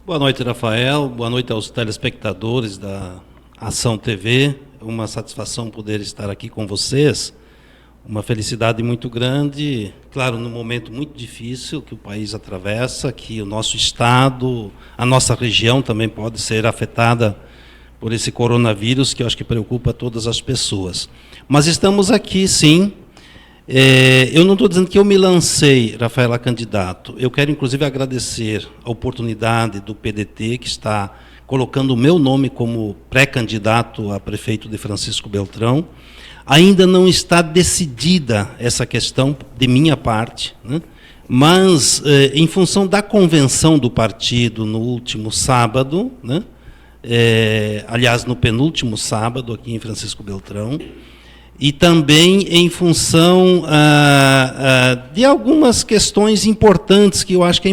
Boa noite, Rafael. Boa noite aos telespectadores da Ação TV. Uma satisfação poder estar aqui com vocês. Uma felicidade muito grande, claro, num momento muito difícil que o país atravessa, que o nosso estado, a nossa região também pode ser afetada por esse coronavírus, que eu acho que preocupa todas as pessoas. Mas estamos aqui, sim. Eu não estou dizendo que eu me lancei, Rafael, a candidato. Eu quero, inclusive, agradecer a oportunidade do PDT, que está colocando o meu nome como pré-candidato a prefeito de Francisco Beltrão. Ainda não está decidida essa questão de minha parte, né? Mas, em função da convenção do partido no último sábado, né? Aliás, no penúltimo sábado, aqui em Francisco Beltrão, e também em função de algumas questões importantes que eu acho que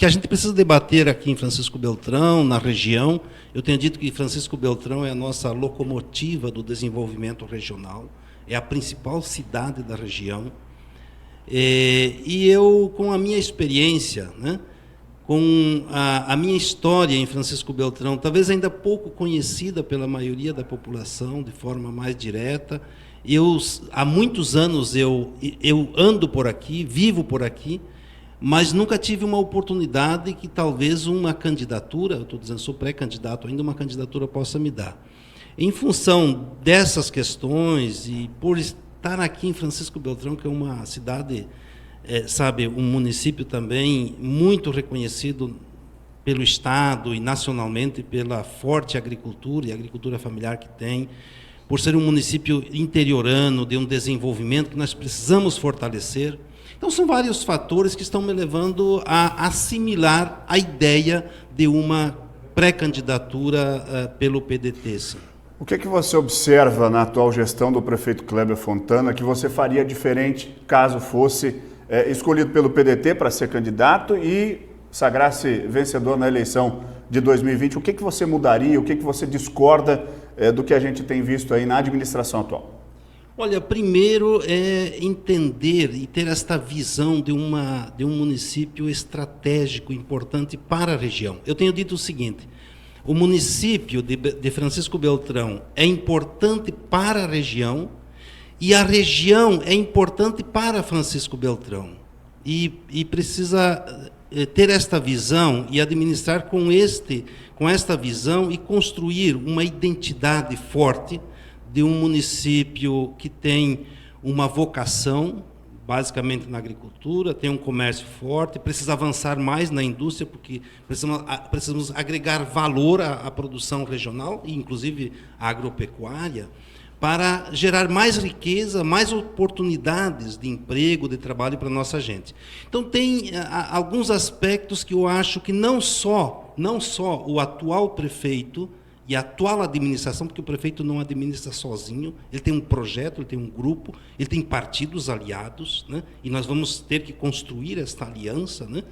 a gente precisa debater aqui em Francisco Beltrão, na região. Eu tenho dito que Francisco Beltrão é a nossa locomotiva do desenvolvimento regional, é a principal cidade da região. E eu, com a minha experiência, né, com a minha história em Francisco Beltrão, talvez ainda pouco conhecida pela maioria da população, de forma mais direta, há muitos anos eu ando por aqui, vivo por aqui, mas nunca tive uma oportunidade que talvez uma candidatura, eu estou dizendo, sou pré-candidato ainda, uma candidatura possa me dar. Em função dessas questões e por estar aqui em Francisco Beltrão, que é uma cidade, um município também muito reconhecido pelo Estado e nacionalmente pela forte agricultura e agricultura familiar que tem, por ser um município interiorano, de um desenvolvimento que nós precisamos fortalecer. Então, são vários fatores que estão me levando a assimilar a ideia de uma pré-candidatura pelo PDT. Sim. O que você observa na atual gestão do prefeito Kleber Fontana que você faria diferente caso fosse escolhido pelo PDT para ser candidato e sagrasse vencedor na eleição de 2020? O que você mudaria, o que você discorda do que a gente tem visto aí na administração atual? Olha, primeiro é entender e ter esta visão de um município estratégico importante para a região. Eu tenho dito o seguinte: o município de Francisco Beltrão é importante para a região e a região é importante para Francisco Beltrão. E precisa ter esta visão e administrar com esta visão e construir uma identidade forte de um município que tem uma vocação, basicamente na agricultura, tem um comércio forte, precisa avançar mais na indústria, porque precisamos agregar valor à produção regional, inclusive à agropecuária, para gerar mais riqueza, mais oportunidades de emprego, de trabalho para a nossa gente. Então, tem alguns aspectos que eu acho que não só o atual prefeito e a atual administração, porque o prefeito não administra sozinho, ele tem um projeto, ele tem um grupo, ele tem partidos aliados, né? E nós vamos ter que construir esta aliança, né?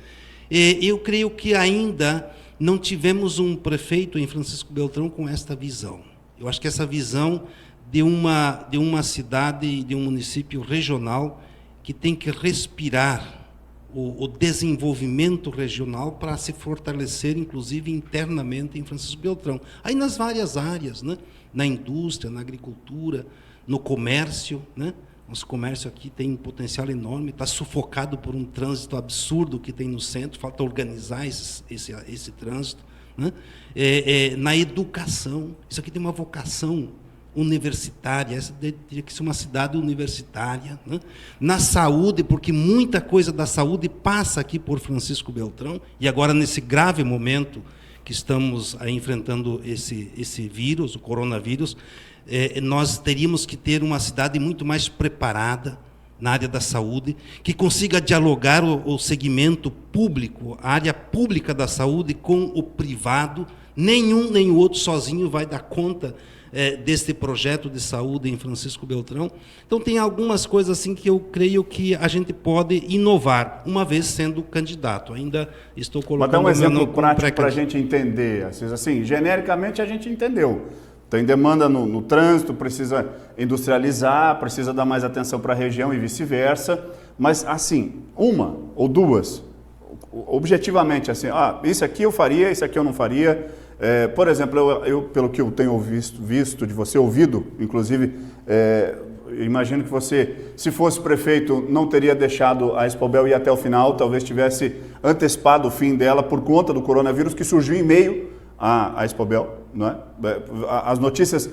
Eu creio que ainda não tivemos um prefeito em Francisco Beltrão com esta visão. Eu acho que essa visão de uma cidade, de um município regional que tem que respirar o desenvolvimento regional para se fortalecer, inclusive, internamente em Francisco Beltrão. Aí nas várias áreas, né? Na indústria, na agricultura, no comércio, né? Nosso comércio aqui tem um potencial enorme, está sufocado por um trânsito absurdo que tem no centro, falta organizar esse trânsito, né? Na educação, isso aqui tem uma vocação universitária, essa teria que ser uma cidade universitária, né? Na saúde, porque muita coisa da saúde passa aqui por Francisco Beltrão, e agora nesse grave momento que estamos enfrentando esse vírus, o coronavírus, nós teríamos que ter uma cidade muito mais preparada na área da saúde, que consiga dialogar o segmento público, a área pública da saúde com o privado. Nenhum nem o outro sozinho vai dar conta deste projeto de saúde em Francisco Beltrão. Então, tem algumas coisas assim que eu creio que a gente pode inovar, uma vez sendo candidato. Ainda estou colocando... Mas dá um exemplo prático para a gente entender. Assim, genericamente, a gente entendeu. Tem demanda no trânsito, precisa industrializar, precisa dar mais atenção para a região e vice-versa. Mas, assim, uma ou duas, objetivamente, assim, isso aqui eu faria, isso aqui eu não faria. Por exemplo, eu pelo que eu tenho visto de você, ouvido, inclusive, imagino que você, se fosse prefeito, não teria deixado a Expobel ir até o final, talvez tivesse antecipado o fim dela por conta do coronavírus que surgiu em meio à Expobel, não é? As notícias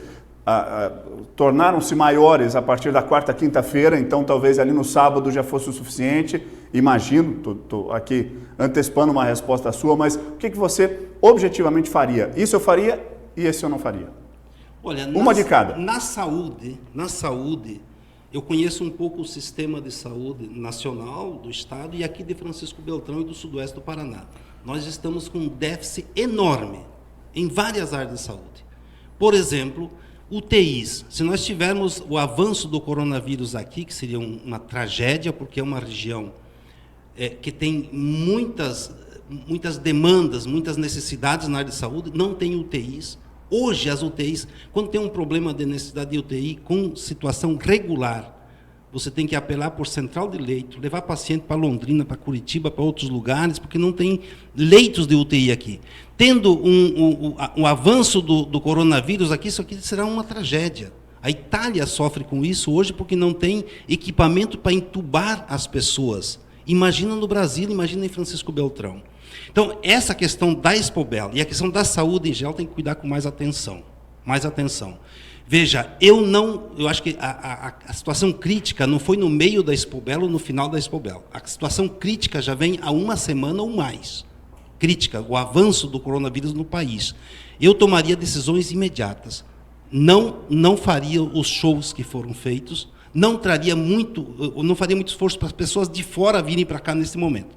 tornaram-se maiores a partir da quarta, quinta-feira, então talvez ali no sábado já fosse o suficiente, imagino, estou aqui antecipando uma resposta sua, mas o que você objetivamente faria? Isso eu faria e esse eu não faria. Olha, uma de cada. Na saúde, eu conheço um pouco o sistema de saúde nacional do estado e aqui de Francisco Beltrão e do sudoeste do Paraná. Nós estamos com um déficit enorme em várias áreas de saúde. Por exemplo, UTIs. Se nós tivermos o avanço do coronavírus aqui, que seria uma tragédia, porque é uma região que tem muitas demandas, muitas necessidades na área de saúde, não tem UTIs. Hoje, as UTIs, quando tem um problema de necessidade de UTI com situação regular, você tem que apelar por central de leito, levar paciente para Londrina, para Curitiba, para outros lugares, porque não tem leitos de UTI aqui. Tendo um avanço do coronavírus aqui, isso aqui será uma tragédia. A Itália sofre com isso hoje porque não tem equipamento para entubar as pessoas. Imagina no Brasil, imagina em Francisco Beltrão. Então, essa questão da Expobel e a questão da saúde em geral tem que cuidar com mais atenção. Mais atenção. Veja, eu acho que a situação crítica não foi no meio da Expobel ou no final da Expobel. A situação crítica já vem há uma semana ou mais. Crítica, o avanço do coronavírus no país. Eu tomaria decisões imediatas. Não faria os shows que foram feitos, não faria muito esforço para as pessoas de fora virem para cá nesse momento.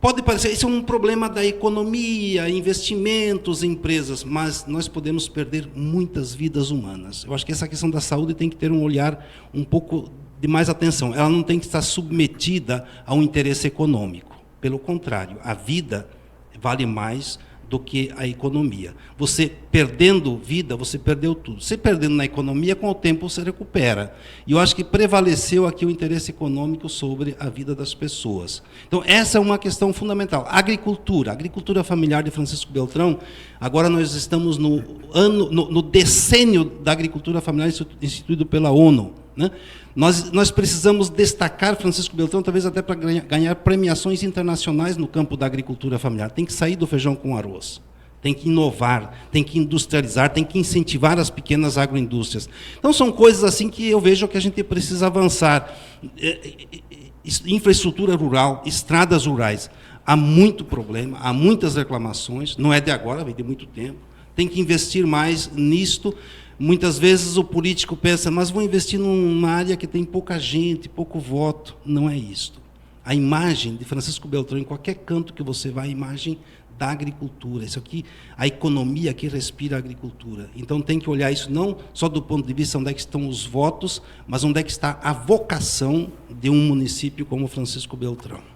Pode parecer, isso é um problema da economia, investimentos, empresas, mas nós podemos perder muitas vidas humanas. Eu acho que essa questão da saúde tem que ter um olhar um pouco de mais atenção. Ela não tem que estar submetida a um interesse econômico. Pelo contrário, a vida vale mais do que a economia. Você perdendo vida, você perdeu tudo. Você perdendo na economia, com o tempo você recupera. E eu acho que prevaleceu aqui o interesse econômico sobre a vida das pessoas. Então, essa é uma questão fundamental. A agricultura familiar de Francisco Beltrão, agora nós estamos no decênio da agricultura familiar instituído pela ONU. Né? Nós precisamos destacar Francisco Beltrão, talvez até para ganhar premiações internacionais no campo da agricultura familiar. Tem que sair do feijão com arroz, tem que inovar, tem que industrializar, tem que incentivar as pequenas agroindústrias. Então, são coisas assim que eu vejo que a gente precisa avançar. Infraestrutura rural, estradas rurais. Há muito problema, há muitas reclamações, não é de agora, vem de muito tempo. Tem que investir mais nisto. Muitas vezes o político pensa, mas vou investir numa área que tem pouca gente, pouco voto. Não é isto. A imagem de Francisco Beltrão, em qualquer canto que você vá, a imagem da agricultura. Isso aqui, a economia que respira a agricultura. Então tem que olhar isso não só do ponto de vista onde é que estão os votos, mas onde é que está a vocação de um município como Francisco Beltrão.